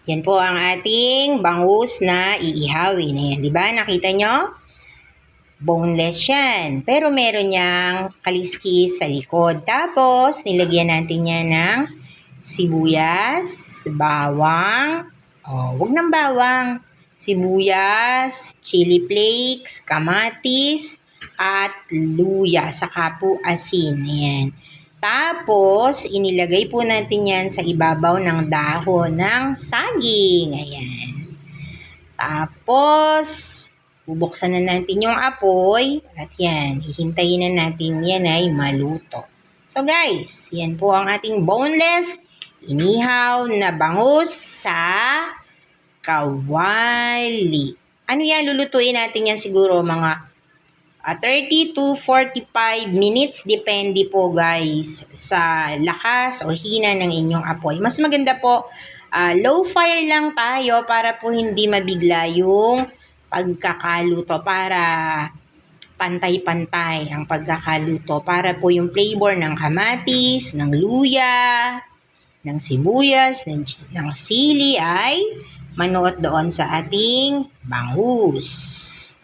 Yan po ang ating bangus na iihawin. Ayan, di ba? Nakita nyo? Boneless yan. Pero meron niyang kaliskis sa likod. Tapos, nilagyan natin yan ng sibuyas, bawang, wag ng bawang, sibuyas, chili flakes, kamatis, at luya, saka po asin. Ayan. Tapos, inilagay po natin yan sa ibabaw ng dahon ng saging. Ayan. Tapos, bubuksan na natin yung apoy at yan, hihintayin na natin yan ay maluto. So guys, yan po ang ating boneless inihaw na bangus sa kawali. Ano yan, lulutuin natin yan siguro mga 30 to 45 minutes, depende po guys sa lakas o hina ng inyong apoy. Mas maganda po, low fire lang tayo para po hindi mabigla yung pagkakaluto, para pantay-pantay ang pagkakaluto, para po yung flavor ng kamatis, ng luya, ng sibuyas, ng sili ay manuot doon sa ating bangus.